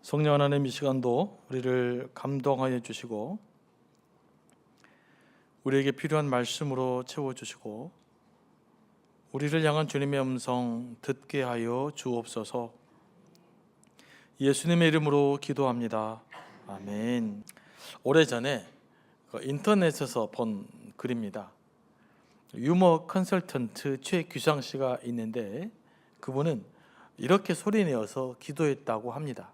성령 하나님, 이 시간도 우리를 감동하여 주시고 우리에게 필요한 말씀으로 채워주시고 우리를 향한 주님의 음성 듣게 하여 주옵소서. 예수님의 이름으로 기도합니다. 아멘. 오래전에 인터넷에서 본 글입니다. 유머 컨설턴트 최규상 씨가 있는데 그분은 이렇게 소리내어서 기도했다고 합니다.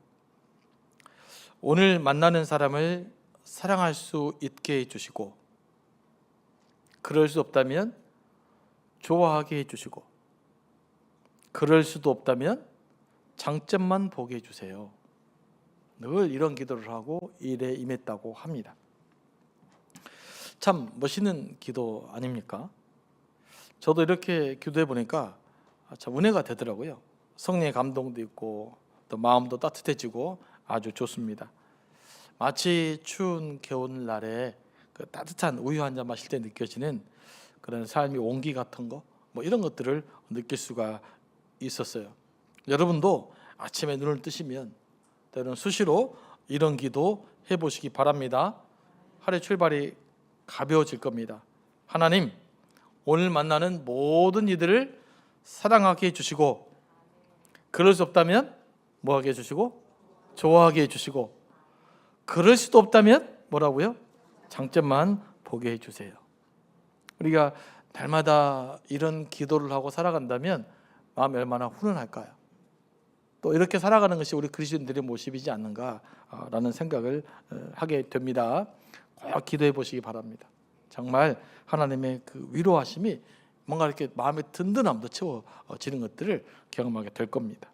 오늘 만나는 사람을 사랑할 수 있게 해주시고, 그럴 수 없다면 좋아하게 해주시고, 그럴 수도 없다면 장점만 보게 해주세요. 늘 이런 기도를 하고 일에 임했다고 합니다. 참 멋있는 기도 아닙니까? 저도 이렇게 기도해 보니까 참 은혜가 되더라고요. 성령의 감동도 있고 또 마음도 따뜻해지고 아주 좋습니다. 마치 추운 겨울날에 그 따뜻한 우유 한 잔 마실 때 느껴지는 그런 삶의 온기 같은 거, 이런 것들을 느낄 수가 있었어요. 여러분도 아침에 눈을 뜨시면 때로는 수시로 이런 기도 해보시기 바랍니다. 하루의 출발이 가벼워질 겁니다. 하나님, 오늘 만나는 모든 이들을 사랑하게 해주시고, 그럴 수 없다면 뭐하게 해주시고 좋아하게 해주시고, 그럴 수도 없다면 뭐라고요? 장점만 보게 해주세요. 우리가 날마다 이런 기도를 하고 살아간다면 마음이 얼마나 훈훈할까요? 또 이렇게 살아가는 것이 우리 그리스도인들의 모습이지 않는가라는 생각을 하게 됩니다. 꼭 기도해 보시기 바랍니다. 정말 하나님의 그 위로하심이 뭔가 이렇게 마음의 든든함도 채워지는 것들을 경험하게 될 겁니다.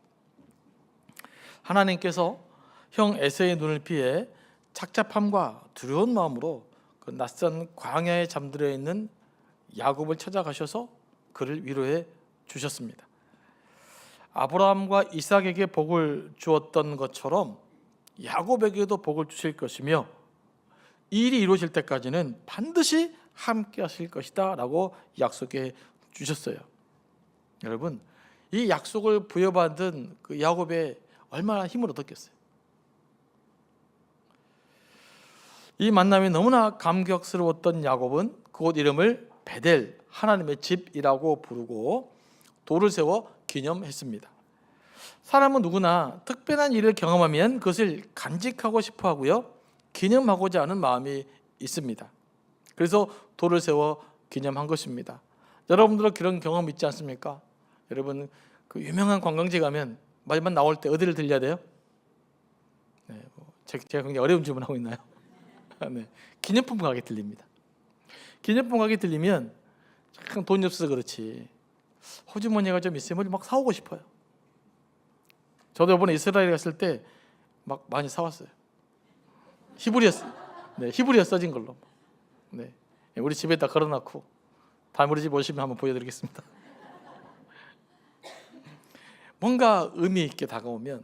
하나님께서 형 에서의 눈을 피해 착잡함과 두려운 마음으로 그 낯선 광야에 잠들어 있는 야곱을 찾아가셔서 그를 위로해 주셨습니다. 아브라함과 이삭에게 복을 주었던 것처럼 야곱에게도 복을 주실 것이며 이 일이 이루어질 때까지는 반드시 함께 하실 것이다 라고 약속해 주셨어요. 여러분, 이 약속을 부여받은 그 야곱의 얼마나 힘을 얻었겠어요. 이 만남이 너무나 감격스러웠던 야곱은 그곳 이름을 베델, 하나님의 집이라고 부르고 돌을 세워 기념했습니다. 사람은 누구나 특별한 일을 경험하면 그것을 간직하고 싶어 하고요, 기념하고자 하는 마음이 있습니다. 그래서 돌을 세워 기념한 것입니다. 여러분들은 그런 경험 있지 않습니까? 여러분, 그 유명한 관광지 가면 마지막 나올 때 어디를 들려야 돼요? 네, 제가 굉장히 어려운 질문하고 있나요? 네, 기념품 가게 들립니다. 기념품 가게 들리면 잠깐 돈이 없어서 그렇지 호주머니가 좀 있으면 막 사오고 싶어요. 저도 이번에 이스라엘 갔을 때 막 많이 사왔어요. 히브리어 써진 걸로. 네, 우리 집에다 걸어놓고 다음에 우리 집 오시면 한번 보여드리겠습니다. 뭔가 의미 있게 다가오면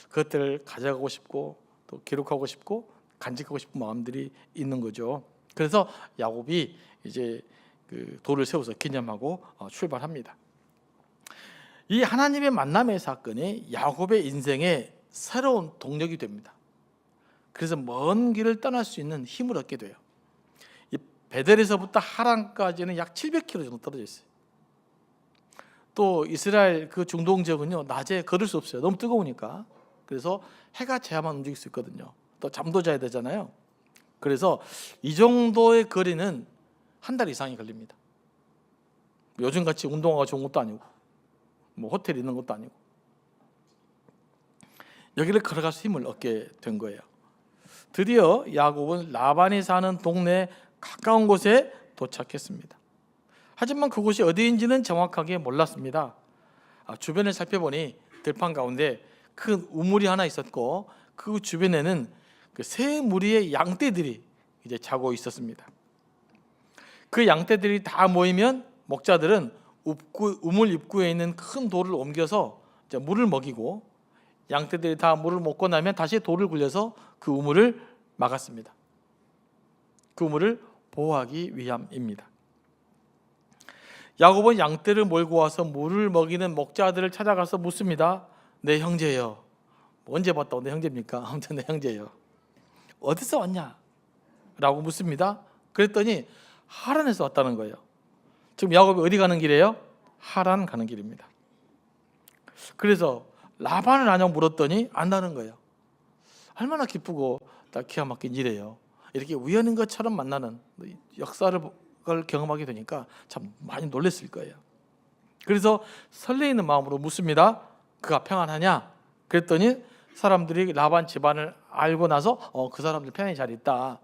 그것들을 가져가고 싶고 또 기록하고 싶고 간직하고 싶은 마음들이 있는 거죠. 그래서 야곱이 이제 그 돌을 세워서 기념하고 출발합니다. 이 하나님의 만남의 사건이 야곱의 인생에 새로운 동력이 됩니다. 그래서 먼 길을 떠날 수 있는 힘을 얻게 돼요. 이 베델에서부터 하란까지는 약 700km 정도 떨어져 있어요. 또 이스라엘 그 중동 지역은요, 낮에 걸을 수 없어요. 너무 뜨거우니까. 그래서 해가 져야만 움직일 수 있거든요. 또 잠도 자야 되잖아요. 그래서 이 정도의 거리는 한 달 이상이 걸립니다. 요즘같이 운동화가 좋은 것도 아니고 호텔이 있는 것도 아니고 여기를 걸어가서 힘을 얻게 된 거예요. 드디어 야곱은 라반이 사는 동네 가까운 곳에 도착했습니다. 하지만 그곳이 어디인지는 정확하게 몰랐습니다. 주변을 살펴보니 들판 가운데 큰 우물이 하나 있었고 그 주변에는 그 세 무리의 양떼들이 이제 자고 있었습니다. 그 양떼들이 다 모이면 목자들은 우물 입구에 있는 큰 돌을 옮겨서 이제 물을 먹이고, 양떼들이 다 물을 먹고 나면 다시 돌을 굴려서 그 우물을 막았습니다. 그 우물을 보호하기 위함입니다. 야곱은 양떼를 몰고 와서 물을 먹이는 목자들을 찾아가서 묻습니다. 내 형제여, 언제 봤다고 내 형제입니까? 아무튼 내 형제예요. 어디서 왔냐? 라고 묻습니다. 그랬더니 하란에서 왔다는 거예요. 지금 야곱이 어디 가는 길이에요? 하란 가는 길입니다. 그래서 라반을 아냐고 물었더니 안다는 거예요. 얼마나 기쁘고 딱 기가 막힌 일이에요. 이렇게 우연인 것처럼 만나는 역사를 경험하게 되니까 참 많이 놀랐을 거예요. 그래서 설레이는 마음으로 묻습니다. 그가 평안하냐? 그랬더니 사람들이 라반 집안을 알고 나서 그 사람들 편히 잘 있다.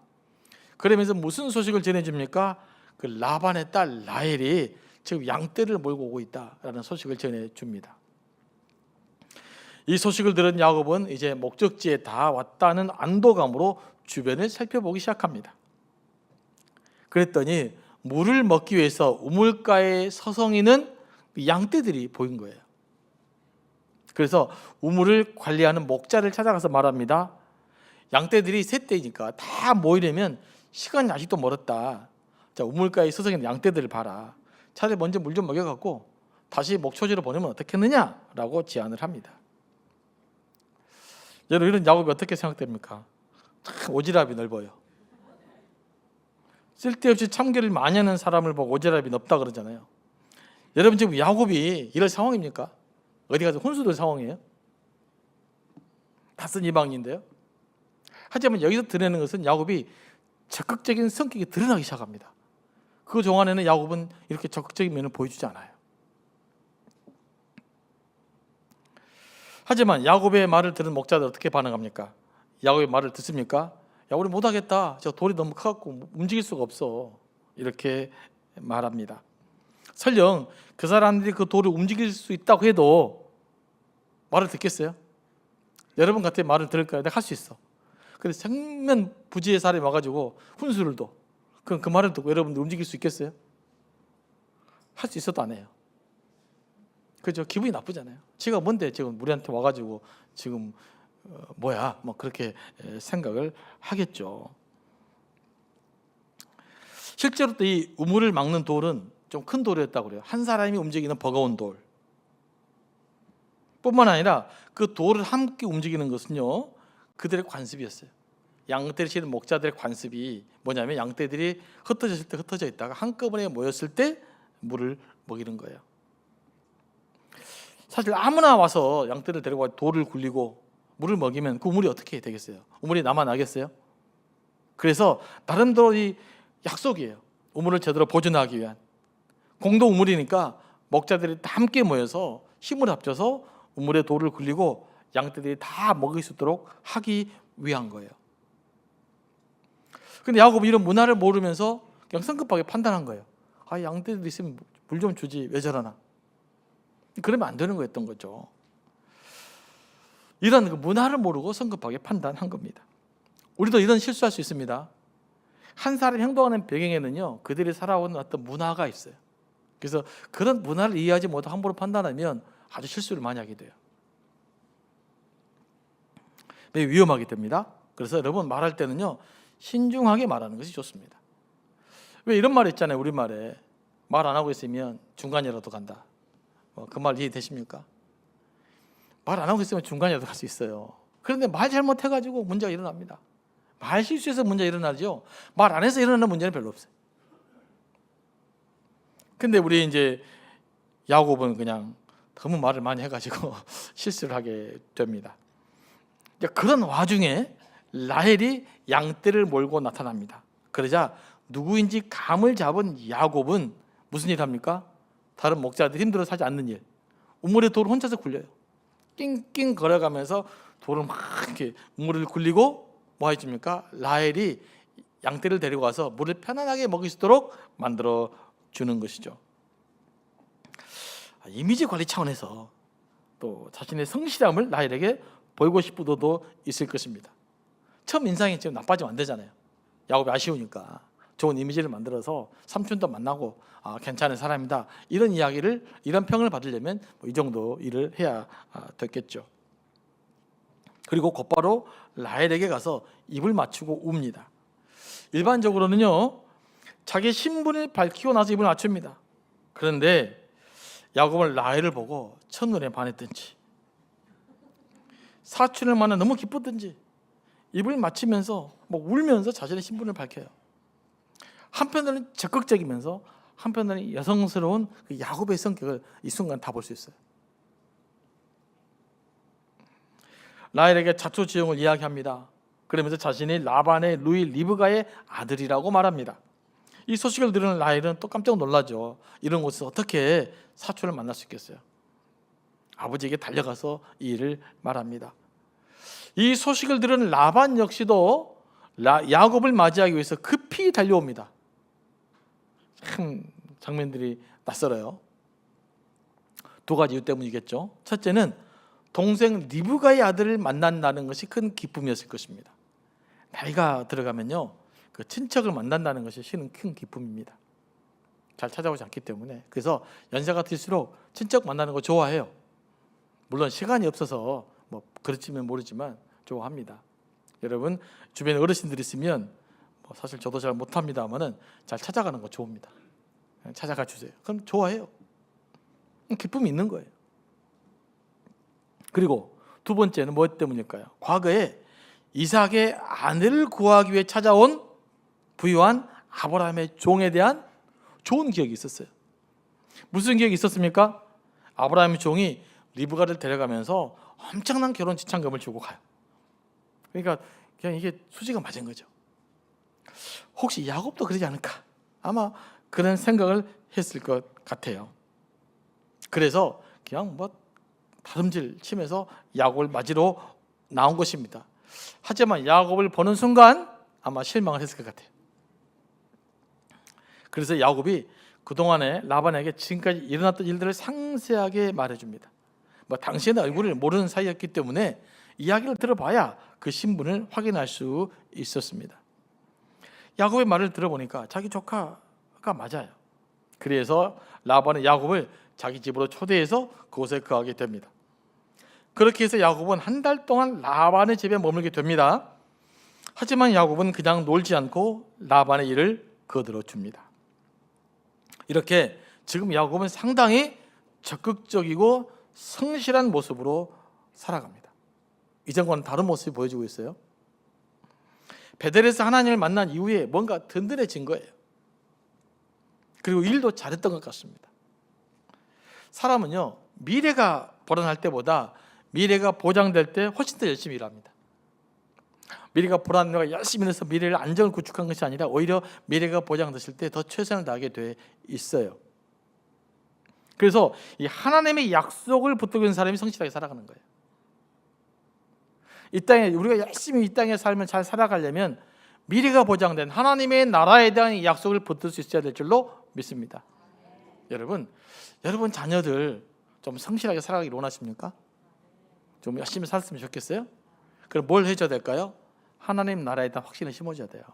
그러면서 무슨 소식을 전해줍니까? 그 라반의 딸 라헬이 지금 양떼를 몰고 오고 있다라는 소식을 전해줍니다. 이 소식을 들은 야곱은 이제 목적지에 다 왔다는 안도감으로 주변을 살펴보기 시작합니다. 그랬더니 물을 먹기 위해서 우물가에 서성이는 양떼들이 보인 거예요. 그래서 우물을 관리하는 목자를 찾아가서 말합니다. 양떼들이 셋째니까 다 모이려면 시간이 아직도 멀었다. 자, 우물가에 서성이는 양떼들을 봐라. 차라리 먼저 물 좀 먹여갖고 다시 목초지로 보내면 어떻겠느냐라고 제안을 합니다. 여러분, 이런 야곱이 어떻게 생각됩니까? 참 오지랖이 넓어요. 쓸데없이 참견을 많이 하는 사람을 보고 오지랖이 넓다 그러잖아요. 여러분, 지금 야곱이 이럴 상황입니까? 어디 가서 혼수될 상황이에요? 낯선 이방인인데요. 하지만 여기서 드러내는 것은 야곱이 적극적인 성격이 드러나기 시작합니다. 그 동안에는 야곱은 이렇게 적극적인 면을 보여주지 않아요. 하지만 야곱의 말을 들은 목자들 어떻게 반응합니까? 야곱의 말을 듣습니까? 야, 우리 못하겠다. 저 돌이 너무 커갖고 움직일 수가 없어. 이렇게 말합니다. 설령 그 사람들이 그 돌을 움직일 수 있다고 해도 말을 듣겠어요? 여러분 같은 말을 들을까요? 내가 할 수 있어. 근데 생면 부지의 사람이 와가지고 훈수를 둬. 그럼 그 말을 듣고 여러분들 움직일 수 있겠어요? 할 수 있어도 안 해요. 그죠? 기분이 나쁘잖아요. 지가 뭔데 지금 우리한테 와가지고 지금 뭐야? 뭐 그렇게 생각을 하겠죠. 실제로 또 이 우물을 막는 돌은 좀 큰 돌이었다고 그래요. 한 사람이 움직이는 버거운 돌. 뿐만 아니라 그 돌을 함께 움직이는 것은요, 그들의 관습이었어요. 양떼를 치는 목자들의 관습이 뭐냐면 양떼들이 흩어졌을 때 흩어져 있다가 한꺼번에 모였을 때 물을 먹이는 거예요. 사실 아무나 와서 양떼를 데리고 돌을 굴리고 물을 먹이면 그 우물이 어떻게 되겠어요? 우물이 남아나겠어요? 그래서 나름대로 이 약속이에요. 우물을 제대로 보존하기 위한 공동 우물이니까 목자들이 다 함께 모여서 힘을 합쳐서 우물에 돌을 굴리고 양떼들이 다 먹을 수 있도록 하기 위한 거예요. 근데 야곱은 이런 문화를 모르면서 그냥 성급하게 판단한 거예요. 아, 양떼들 있으면 물 좀 주지 왜 저러나. 그러면 안 되는 거였던 거죠. 이런 그 문화를 모르고 성급하게 판단한 겁니다. 우리도 이런 실수할 수 있습니다. 한 사람이 행동하는 배경에는요, 그들이 살아온 어떤 문화가 있어요. 그래서 그런 문화를 이해하지 못하고 함부로 판단하면 아주 실수를 많이 하게 돼요. 매우 위험하게 됩니다. 그래서 여러분 말할 때는요, 신중하게 말하는 것이 좋습니다. 왜 이런 말 있잖아요. 우리말에 말 안 하고 있으면 중간이라도 간다. 그 말 이해되십니까? 말 안 하고 있으면 중간이라도 갈 수 있어요. 그런데 말 잘못해가지고 문제가 일어납니다. 말 실수해서 문제가 일어나죠. 말 안 해서 일어나는 문제는 별로 없어요. 근데 우리 이제 야곱은 그냥 너무 말을 많이 해가지고 실수를 하게 됩니다. 그런 와중에 라헬이 양떼를 몰고 나타납니다. 그러자 누구인지 감을 잡은 야곱은 무슨 일 합니까? 다른 목자들 힘들어서 하지 않는 일. 우물에 돌을 혼자서 굴려요. 낑낑 걸어가면서 돌을 막 이렇게 우물을 굴리고 뭐 해줍니까? 라헬이 양떼를 데리고 와서 물을 편안하게 먹일 수 있도록 만들어 주는 것이죠. 이미지 관리 차원에서 또 자신의 성실함을 라헬에게 보이고 싶은 의도도 있을 것입니다. 처음 인상이 지금 나빠지면 안 되잖아요. 야곱이 아쉬우니까 좋은 이미지를 만들어서 삼촌도 만나고 괜찮은 사람이다, 이런 이야기를, 이런 평을 받으려면 이 정도 일을 해야 됐겠죠. 그리고 곧바로 라헬에게 가서 입을 맞추고 웁니다. 일반적으로는요, 자기 신분을 밝히고 나서 입을 맞춥니다. 그런데 야곱은 라헬을 보고 첫눈에 반했던지 사촌을 만나 너무 기쁘든지 입을 맞추면서 울면서 자신의 신분을 밝혀요. 한편으로는 적극적이면서 한편으로는 여성스러운 그 야곱의 성격을 이 순간 다 볼 수 있어요. 라헬에게 자초지종을 이야기합니다. 그러면서 자신이 라반의 누이 리브가의 아들이라고 말합니다. 이 소식을 들은 라헬은 또 깜짝 놀라죠. 이런 곳에서 어떻게 사촌을 만날 수 있겠어요? 아버지에게 달려가서 이 일을 말합니다. 이 소식을 들은 라반 역시도 야곱을 맞이하기 위해서 급히 달려옵니다. 참 장면들이 낯설어요. 두 가지 이유 때문이겠죠. 첫째는 동생 리브가의 아들을 만난다는 것이 큰 기쁨이었을 것입니다. 나이가 들어가면요, 그 친척을 만난다는 것이 실은 큰 기쁨입니다. 잘 찾아오지 않기 때문에. 그래서 연세가 들수록 친척 만나는 거 좋아해요. 물론 시간이 없어서 그렇지면 모르지만 좋아합니다. 여러분 주변에 어르신들 있으면 사실 저도 잘 못합니다만은 잘 찾아가는 거 좋습니다. 찾아가 주세요. 그럼 좋아해요. 기쁨이 있는 거예요. 그리고 두 번째는 뭐 때문일까요? 과거에 이삭의 아내를 구하기 위해 찾아온 부유한 아브라함의 종에 대한 좋은 기억이 있었어요. 무슨 기억이 있었습니까? 아브라함의 종이 리브가를 데려가면서 엄청난 결혼 지참금을 주고 가요. 그러니까 그냥 이게 수지가 맞은 거죠. 혹시 야곱도 그러지 않을까? 아마 그런 생각을 했을 것 같아요. 그래서 그냥 다름질 치면서 야곱을 맞으러 나온 것입니다. 하지만 야곱을 보는 순간 아마 실망을 했을 것 같아요. 그래서 야곱이 그동안에 라반에게 지금까지 일어났던 일들을 상세하게 말해줍니다. 당신의 얼굴을 모르는 사이였기 때문에 이야기를 들어봐야 그 신분을 확인할 수 있었습니다. 야곱의 말을 들어보니까 자기 조카가 맞아요. 그래서 라반은 야곱을 자기 집으로 초대해서 그곳에 거하게 됩니다. 그렇게 해서 야곱은 한 달 동안 라반의 집에 머물게 됩니다. 하지만 야곱은 그냥 놀지 않고 라반의 일을 거들어 줍니다. 이렇게 지금 야곱은 상당히 적극적이고 성실한 모습으로 살아갑니다. 이전과는 다른 모습이 보여지고 있어요. 베델에서 하나님을 만난 이후에 뭔가 든든해진 거예요. 그리고 일도 잘했던 것 같습니다. 사람은요, 미래가 불안할 때보다 미래가 보장될 때 훨씬 더 열심히 일합니다. 미래가 불안해서 열심히 해서 미래를 안정을 구축한 것이 아니라 오히려 미래가 보장됐을 때 더 최선을 다하게 돼 있어요. 그래서 이 하나님의 약속을 붙들고 있는 사람이 성실하게 살아가는 거예요. 이 땅에 우리가 열심히 이 땅에 살면 잘 살아가려면 미래가 보장된 하나님의 나라에 대한 약속을 붙들 수 있어야 될 줄로 믿습니다. 여러분 자녀들 좀 성실하게 살아가기를 원하십니까? 좀 열심히 살았으면 좋겠어요? 그럼 뭘 해줘야 될까요? 하나님 나라에 대한 확신을 심어줘야 돼요.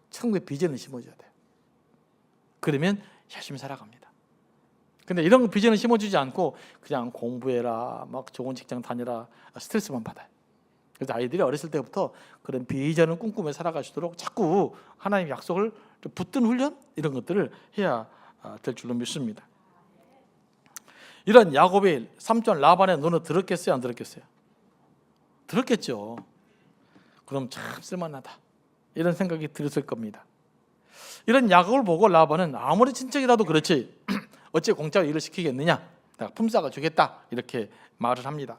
천국의 비전을 심어줘야 돼요. 그러면 열심히 살아갑니다. 근데 이런 비전을 심어주지 않고 그냥 공부해라, 좋은 직장 다녀라, 스트레스만 받아요. 그래서 아이들이 어렸을 때부터 그런 비전을 꿈꾸며 살아갈 수 있도록 자꾸 하나님의 약속을 좀 붙든 훈련 이런 것들을 해야 될 줄로 믿습니다. 이런 야곱의 삼촌 라반의 눈을 들었겠어요, 안 들었겠어요? 들었겠죠. 그럼 참 쓸만하다 이런 생각이 들었을 겁니다. 이런 야곱을 보고 라반은 아무리 친척이라도 그렇지 어찌 공짜로 일을 시키겠느냐, 내가 품삯을 주겠다 이렇게 말을 합니다.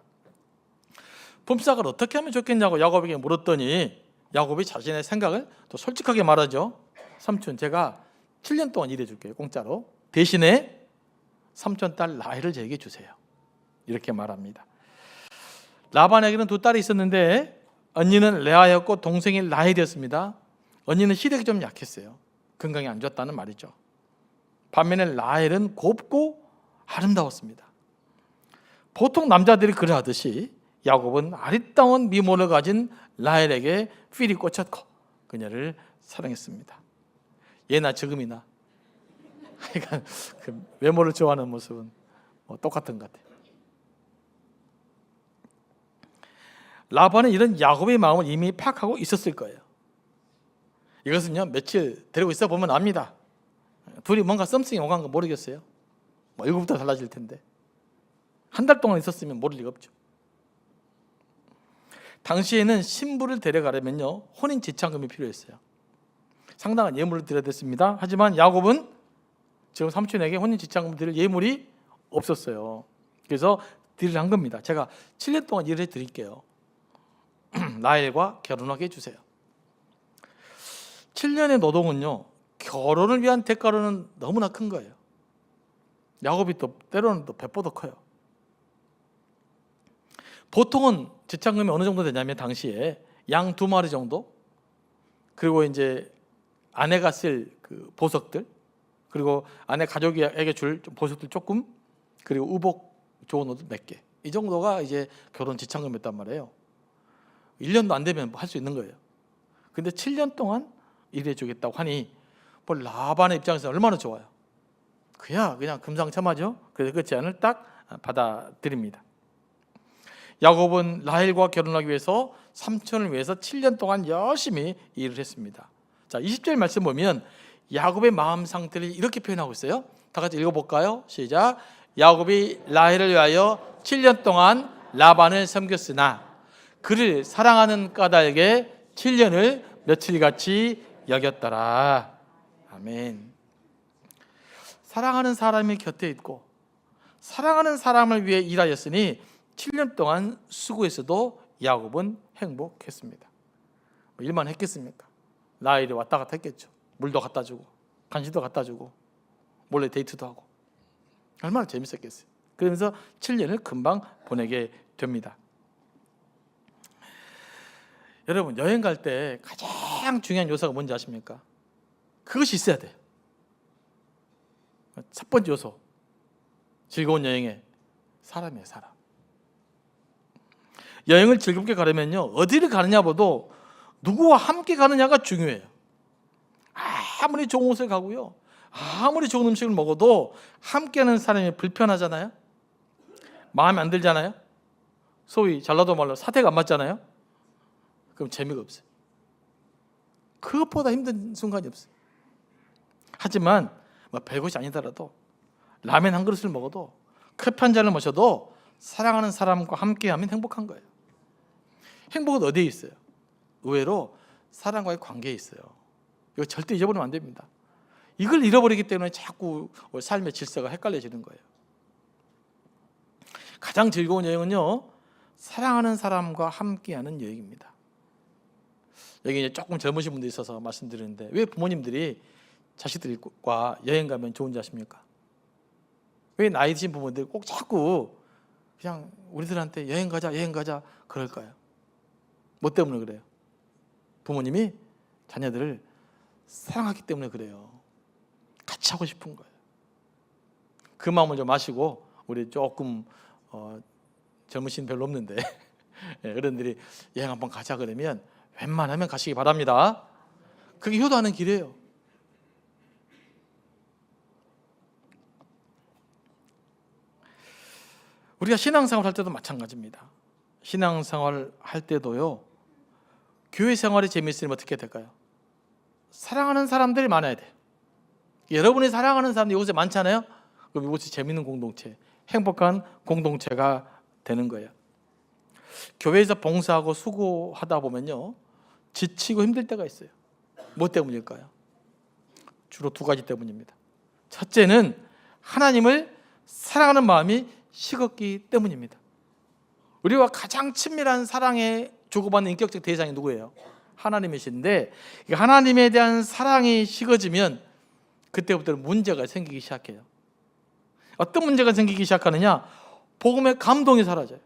품삯을 어떻게 하면 좋겠냐고 야곱에게 물었더니 야곱이 자신의 생각을 또 솔직하게 말하죠. 삼촌, 제가 7년 동안 일해줄게요, 공짜로. 대신에 삼촌 딸 라헬을 저에게 주세요, 이렇게 말합니다. 라반에게는 두 딸이 있었는데 언니는 레아였고 동생이 라헬이었습니다. 언니는 시력이 좀 약했어요. 건강이 안 좋았다는 말이죠. 반면에 라헬은 곱고 아름다웠습니다. 보통 남자들이 그러하듯이 야곱은 아리따운 미모를 가진 라헬에게 필이 꽂혔고 그녀를 사랑했습니다. 예나 지금이나 그러니까 그 외모를 좋아하는 모습은 똑같은 것 같아요. 라반은 이런 야곱의 마음을 이미 파악하고 있었을 거예요. 이것은요, 며칠 데리고 있어 보면 압니다. 둘이 뭔가 썸씽이 오간 거 모르겠어요. 얼굴부터 달라질 텐데 한 달 동안 있었으면 모를 리가 없죠. 당시에는 신부를 데려가려면요 혼인 지참금이 필요했어요. 상당한 예물을 드려야 됐습니다. 하지만 야곱은 지금 삼촌에게 혼인 지참금 드릴 예물이 없었어요. 그래서 딜을 한 겁니다. 제가 7년 동안 일을 해드릴게요. 라헬과 결혼하게 해주세요. 7년의 노동은요 결혼을 위한 대가로는 너무나 큰 거예요. 야곱이 또 때로는 또 배보다 커요. 보통은 지참금이 어느 정도 되냐면 당시에 양 2마리 정도, 그리고 이제 아내가 쓸 그 보석들, 그리고 아내 가족에게 줄 보석들 조금, 그리고 의복 좋은 옷 몇 개, 이 정도가 이제 결혼 지참금이었단 말이에요. 1년도 안 되면 할 수 있는 거예요. 근데 7년 동안 일해 주겠다고 하니 뭐 라반의 입장에서 얼마나 좋아요. 그냥 금상첨화죠. 그래서 그 제안을 딱 받아들입니다. 야곱은 라헬과 결혼하기 위해서 삼촌을 위해서 7년 동안 열심히 일을 했습니다. 자, 20절 말씀 보면 야곱의 마음 상태를 이렇게 표현하고 있어요. 다 같이 읽어볼까요? 시작. 야곱이 라헬을 위하여 7년 동안 라반을 섬겼으나 그를 사랑하는 까닭에 7년을 며칠같이 여겼더라. 아멘. 사랑하는 사람이 곁에 있고 사랑하는 사람을 위해 일하였으니 7년 동안 수고했어도 야곱은 행복했습니다. 일만 했겠습니까? 라헬이 왔다 갔다 했겠죠. 물도 갖다 주고 간식도 갖다 주고 몰래 데이트도 하고 얼마나 재밌었겠어요. 그러면서 7년을 금방 보내게 됩니다. 여러분, 여행 갈 때 가장 중요한 요소가 뭔지 아십니까? 그것이 있어야 돼요. 첫 번째 요소, 즐거운 여행의 사람이에요. 사람. 여행을 즐겁게 가려면요 어디를 가느냐보다 누구와 함께 가느냐가 중요해요. 아무리 좋은 곳을 가고요, 아무리 좋은 음식을 먹어도 함께하는 사람이 불편하잖아요. 마음에 안 들잖아요. 소위 잘나도 말로 사태가 안 맞잖아요. 그럼 재미가 없어요. 그것보다 힘든 순간이 없어요. 하지만 뭐 별것이 아니더라도 라면 한 그릇을 먹어도 커피 한 잔을 마셔도 사랑하는 사람과 함께하면 행복한 거예요. 행복은 어디에 있어요? 의외로 사람과의 관계에 있어요. 이거 절대 잊어버리면 안 됩니다. 이걸 잃어버리기 때문에 자꾸 삶의 질서가 헷갈려지는 거예요. 가장 즐거운 여행은요 사랑하는 사람과 함께하는 여행입니다. 여기 이제 조금 젊으신 분들이 있어서 말씀드리는데, 왜 부모님들이 자식들과 여행 가면 좋은지 아십니까? 왜 나이 드신 부모들이 꼭 자꾸 그냥 우리들한테 여행 가자 그럴까요? 뭐 때문에 그래요? 부모님이 자녀들을 사랑하기 때문에 그래요. 같이 하고 싶은 거예요. 그 마음을 좀 아시고, 우리 조금 젊으신 별로 없는데 어른들이 여행 한번 가자 그러면 웬만하면 가시기 바랍니다. 그게 효도하는 길이에요. 우리가 신앙생활 할 때도 마찬가지입니다. 신앙생활 할 때도요 교회 생활이 재미있으면 어떻게 될까요? 사랑하는 사람들이 많아야 돼요. 여러분이 사랑하는 사람들이 이곳에 많잖아요. 그럼 이곳이 재미있는 공동체, 행복한 공동체가 되는 거예요. 교회에서 봉사하고 수고하다 보면요 지치고 힘들 때가 있어요. 뭐 때문일까요? 주로 두 가지 때문입니다. 첫째는 하나님을 사랑하는 마음이 식었기 때문입니다. 우리와 가장 친밀한 사랑에 주고받는 인격적 대상이 누구예요? 하나님이신데, 하나님에 대한 사랑이 식어지면 그때부터 문제가 생기기 시작해요. 어떤 문제가 생기기 시작하느냐? 복음의 감동이 사라져요.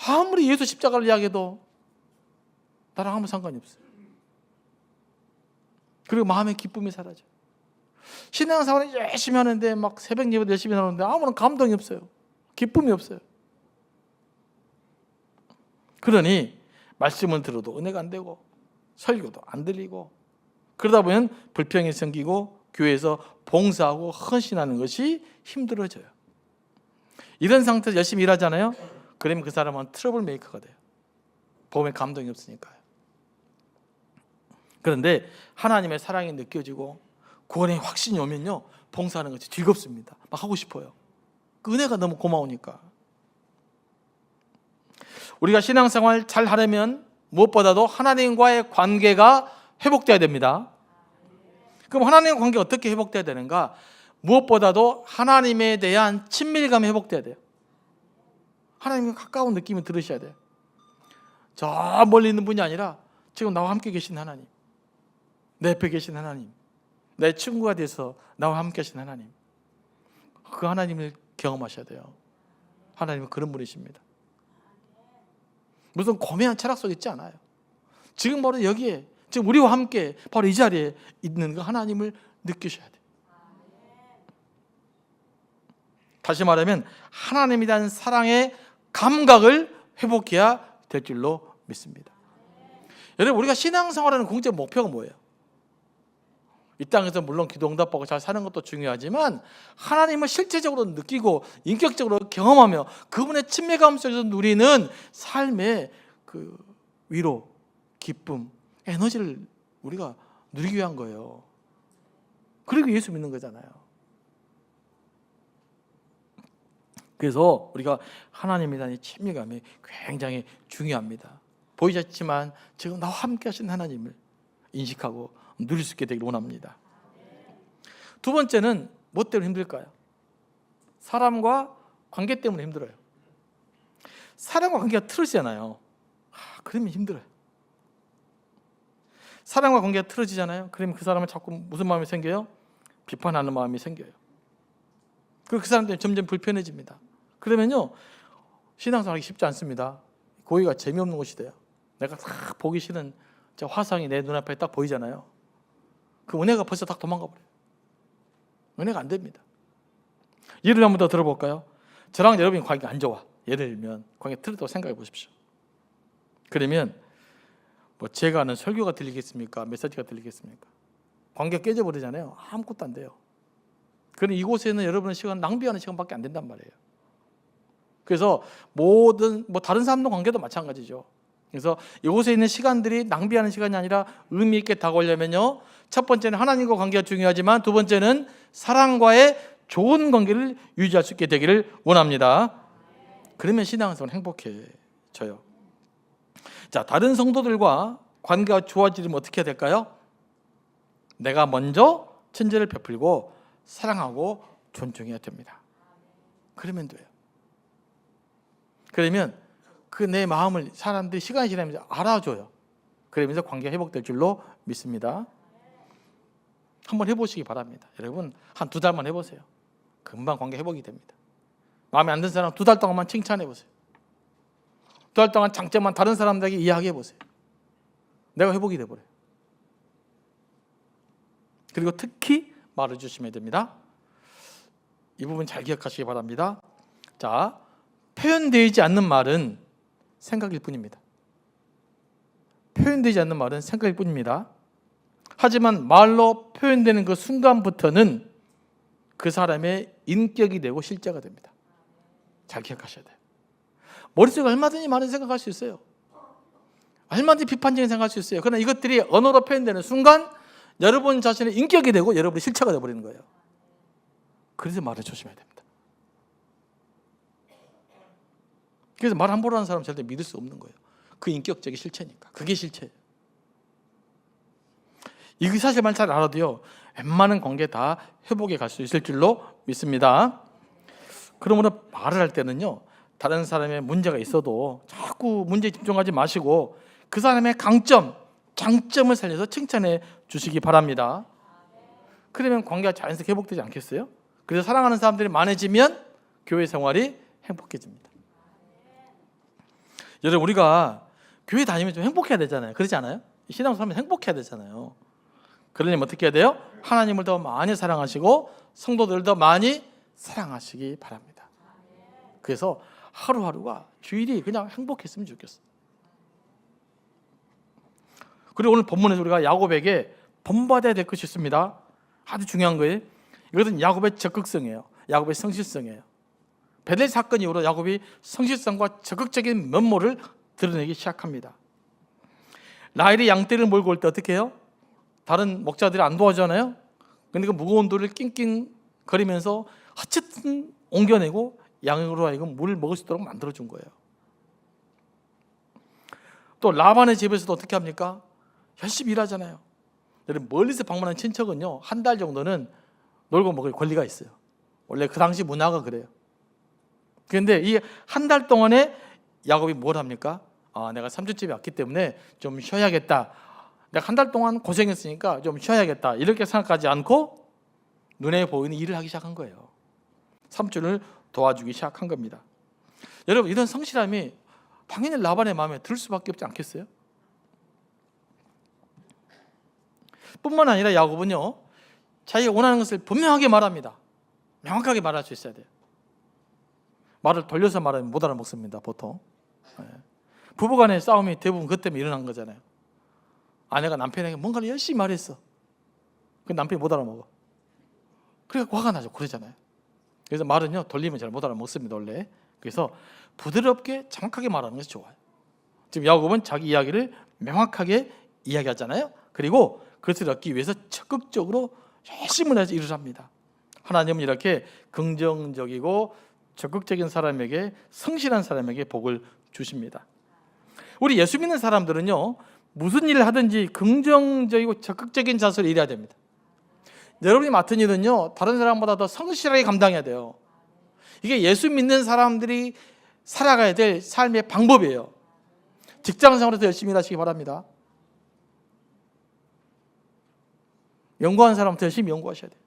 아무리 예수 십자가를 이야기해도 나랑 아무 상관이 없어요. 그리고 마음의 기쁨이 사라져요. 신앙생활을 열심히 하는데 막 새벽 예배도 열심히 하는데 아무런 감동이 없어요. 기쁨이 없어요. 그러니 말씀을 들어도 은혜가 안 되고 설교도 안 들리고, 그러다 보면 불평이 생기고 교회에서 봉사하고 헌신하는 것이 힘들어져요. 이런 상태에서 열심히 일하잖아요. 그러면 그 사람은 트러블 메이커가 돼요. 복음의 감동이 없으니까요. 그런데 하나님의 사랑이 느껴지고 구원의 확신이 오면요 봉사하는 것이 즐겁습니다. 막 하고 싶어요. 그 은혜가 너무 고마우니까. 우리가 신앙생활 잘 하려면 무엇보다도 하나님과의 관계가 회복돼야 됩니다. 그럼 하나님과 관계가 어떻게 회복돼야 되는가? 무엇보다도 하나님에 대한 친밀감이 회복돼야 돼요. 하나님과 가까운 느낌이 들으셔야 돼요. 저 멀리 있는 분이 아니라 지금 나와 함께 계신 하나님, 내 옆에 계신 하나님, 내 친구가 돼서 나와 함께 계신 하나님, 그 하나님을 경험하셔야 돼요. 하나님은 그런 분이십니다. 무슨 고매한 철학 속에 있지 않아요. 지금 바로 여기에, 지금 우리와 함께 바로 이 자리에 있는 그 하나님을 느끼셔야 돼요. 다시 말하면 하나님에 대한 사랑의 감각을 회복해야 될 줄로 믿습니다. 여러분, 우리가 신앙생활하는 공적 목표가 뭐예요? 이 땅에서 물론 기도 응답받고 잘 사는 것도 중요하지만 하나님을 실제적으로 느끼고 인격적으로 경험하며 그분의 친밀감 속에서 누리는 삶의 그 위로, 기쁨, 에너지를 우리가 누리기 위한 거예요. 그리고 예수 믿는 거잖아요. 그래서 우리가 하나님에 대한 친밀감이 굉장히 중요합니다. 보이지 않지만 지금 나와 함께 하신 하나님을 인식하고 누릴 수 있게 되기를 원합니다. 두 번째는 뭐 때문에 힘들까요? 사람과 관계 때문에 힘들어요. 사람과 관계가 틀어지잖아요. 그러면 힘들어요. 사람과 관계가 틀어지잖아요. 그러면 그 사람은 자꾸 무슨 마음이 생겨요? 비판하는 마음이 생겨요. 그리고 그 사람 때문에 점점 불편해집니다. 그러면요, 신앙생활하기 쉽지 않습니다. 고기가 재미없는 것이 돼요. 내가 딱 보기 싫은 화상이 내 눈앞에 딱 보이잖아요. 그 은혜가 벌써 딱 도망가 버려요. 은혜가 안 됩니다. 예를 한번 더 들어볼까요? 저랑 여러분이 관계가 안 좋아. 예를 들면 관계 틀었다고 생각해 보십시오. 그러면 뭐 제가 하는 설교가 들리겠습니까? 메시지가 들리겠습니까? 관계가 깨져버리잖아요. 아무것도 안 돼요. 그럼 이곳에는 여러분의 시간 낭비하는 시간밖에 안 된단 말이에요. 그래서 모든 다른 사람과 관계도 마찬가지죠. 그래서 이곳에 있는 시간들이 낭비하는 시간이 아니라 의미 있게 다가오려면요, 첫 번째는 하나님과 관계가 중요하지만 두 번째는 사랑과의 좋은 관계를 유지할 수 있게 되기를 원합니다. 그러면 신앙생활은 행복해져요. 자, 다른 성도들과 관계가 좋아지려면 어떻게 해야 될까요? 내가 먼저 친절을 베풀고 사랑하고 존중해야 됩니다. 그러면 돼요. 그러면 그 내 마음을 사람들이 시간이 지나면서 알아줘요. 그러면서 관계가 회복될 줄로 믿습니다. 한번 해보시기 바랍니다. 여러분, 한 2달만 해보세요. 금방 관계 회복이 됩니다. 마음에 안 드는 사람 2달 동안만 칭찬해보세요. 2달 동안 장점만 다른 사람들에게 이야기해보세요. 내가 회복이 돼버려요. 그리고 특히 말을 주시면 됩니다. 이 부분 잘 기억하시기 바랍니다. 자, 표현되지 않는 말은 생각일 뿐입니다. 표현되지 않는 말은 생각일 뿐입니다. 하지만 말로 표현되는 그 순간부터는 그 사람의 인격이 되고 실제가 됩니다. 잘 기억하셔야 돼요. 머릿속에 얼마든지 많은 생각할 수 있어요. 얼마든지 비판적인 생각할 수 있어요. 그러나 이것들이 언어로 표현되는 순간 여러분 자신의 인격이 되고 여러분의 실체가 되어버리는 거예요. 그래서 말을 조심해야 됩니다. 그래서 말 함부로 하는 사람 절대 믿을 수 없는 거예요. 그 인격적인 실체니까. 그게 실체예요. 이 사실만 잘 알아도요, 웬만한 관계 다 회복해 갈 수 있을 줄로 믿습니다. 그러므로 말을 할 때는요, 다른 사람의 문제가 있어도 자꾸 문제에 집중하지 마시고 그 사람의 강점, 장점을 살려서 칭찬해 주시기 바랍니다. 그러면 관계가 자연스럽게 회복되지 않겠어요? 그래서 사랑하는 사람들이 많아지면 교회 생활이 행복해집니다. 여러분, 우리가 교회 다니면 좀 행복해야 되잖아요. 그렇지 않아요? 신앙생활 하면 행복해야 되잖아요. 그러려면 어떻게 해야 돼요? 하나님을 더 많이 사랑하시고 성도들을 더 많이 사랑하시기 바랍니다. 그래서 하루하루가 주일이 그냥 행복했으면 좋겠어요. 그리고 오늘 본문에서 우리가 야곱에게 본받아야 될 것이 있습니다. 아주 중요한 거예요. 이것은 야곱의 적극성이에요. 야곱의 성실성이에요. 베델 사건 이후로 야곱이 성실성과 적극적인 면모를 드러내기 시작합니다. 라헬이 양떼를 몰고 올 때 어떻게 해요? 다른 목자들이 안 도와주잖아요. 그런데 그 무거운 돌을 낑낑거리면서 어쨌든 옮겨내고 양으로 하여금 물을 먹을 수 있도록 만들어준 거예요. 또 라반의 집에서도 어떻게 합니까? 열심히 일하잖아요. 여러분, 멀리서 방문한 친척은요, 한 달 정도는 놀고 먹을 권리가 있어요. 원래 그 당시 문화가 그래요. 그런데 이 한 달 동안에 야곱이 뭘 합니까? 내가 삼촌집에 왔기 때문에 좀 쉬어야겠다. 내가 한 달 동안 고생했으니까 좀 쉬어야겠다. 이렇게 생각하지 않고 눈에 보이는 일을 하기 시작한 거예요. 삼촌을 도와주기 시작한 겁니다. 여러분, 이런 성실함이 당연히 라반의 마음에 들 수밖에 없지 않겠어요? 뿐만 아니라 야곱은요, 자기가 원하는 것을 분명하게 말합니다. 명확하게 말할 수 있어야 돼요. 말을 돌려서 말하면 못 알아먹습니다, 보통. 부부간의 싸움이 대부분 그것 때문에 일어난 거잖아요. 아내가 남편에게 뭔가를 열심히 말했어. 그 남편이 못 알아먹어. 그래서 화가 나죠. 그러잖아요. 그래서 말은요, 돌리면 잘 못 알아먹습니다, 원래. 그래서 부드럽게 정확하게 말하는 것이 좋아요. 지금 야곱은 자기 이야기를 명확하게 이야기하잖아요. 그리고 그것을 얻기 위해서 적극적으로 열심을 내서 일을 합니다. 하나님은 이렇게 긍정적이고 적극적인 사람에게, 성실한 사람에게 복을 주십니다. 우리 예수 믿는 사람들은요, 무슨 일을 하든지 긍정적이고 적극적인 자세로 일해야 됩니다. 여러분이 맡은 일은요, 다른 사람보다 더 성실하게 감당해야 돼요. 이게 예수 믿는 사람들이 살아가야 될 삶의 방법이에요. 직장생활에서 열심히 일하시기 바랍니다. 연구하는 사람부터 열심히 연구하셔야 돼요.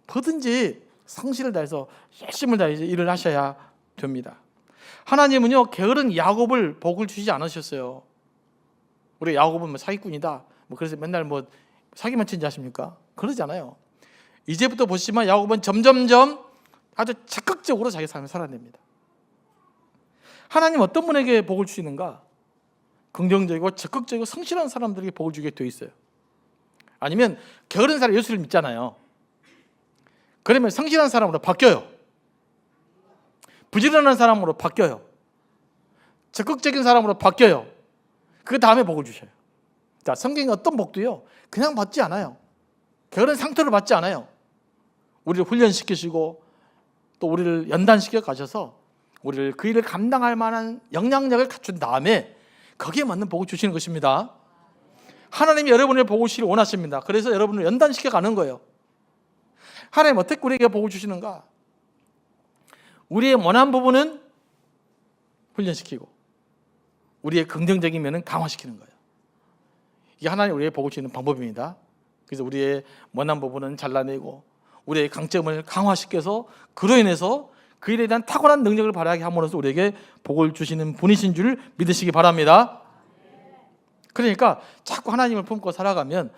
뭐든지 성실을 다해서 열심을 다해서 일을 하셔야 됩니다. 하나님은요, 게으른 야곱을 복을 주시지 않으셨어요. 우리 야곱은 사기꾼이다, 그래서 맨날 사기만 친지 하십니까? 그러지 않아요. 이제부터 보시면 야곱은 점점점 아주 적극적으로 자기 삶을 살아냅니다. 하나님 어떤 분에게 복을 주시는가? 긍정적이고 적극적이고 성실한 사람들에게 복을 주게 되어 있어요. 아니면 게으른 사람, 예수를 믿잖아요. 그러면 성실한 사람으로 바뀌어요. 부지런한 사람으로 바뀌어요. 적극적인 사람으로 바뀌어요. 그 다음에 복을 주셔요. 자, 성경의 어떤 복도요, 그냥 받지 않아요. 게으른 상태로 받지 않아요. 우리를 훈련시키시고 또 우리를 연단시켜 가셔서 우리를 그 일을 감당할 만한 영향력을 갖춘 다음에 거기에 맞는 복을 주시는 것입니다. 하나님이 여러분의 복을 주시기를 원하십니다. 그래서 여러분을 연단시켜 가는 거예요. 하나님 어떻게 우리에게 복을 주시는가? 우리의 원한 부분은 훈련시키고 우리의 긍정적인 면은 강화시키는 거예요. 이게 하나님 우리에게 복을 주시는 방법입니다. 그래서 우리의 원한 부분은 잘라내고 우리의 강점을 강화시켜서 그로 인해서 그 일에 대한 탁월한 능력을 발휘하게 함으로써 우리에게 복을 주시는 분이신 줄 믿으시기 바랍니다. 그러니까 자꾸 하나님을 품고 살아가면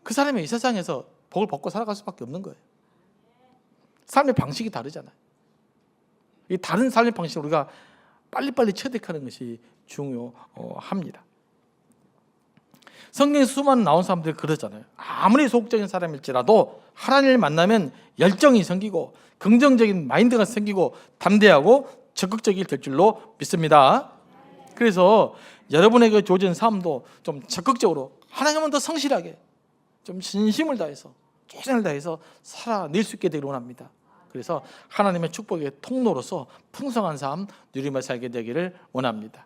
그 사람이 이 세상에서 복을 받고 살아갈 수밖에 없는 거예요. 삶의 방식이 다르잖아요. 이 다른 삶의 방식을 우리가 빨리빨리 체득하는 것이 중요합니다. 성경에 수많은 나온 사람들이 그러잖아요. 아무리 소극적인 사람일지라도 하나님을 만나면 열정이 생기고 긍정적인 마인드가 생기고 담대하고 적극적이 될 줄로 믿습니다. 그래서 여러분에게 주어진 삶도 좀 적극적으로, 하나님은 더 성실하게 좀 진심을 다해서 최선을 다해서 살아낼 수 있게 되기를 원합니다. 그래서 하나님의 축복의 통로로서 풍성한 삶 누리며 살게 되기를 원합니다.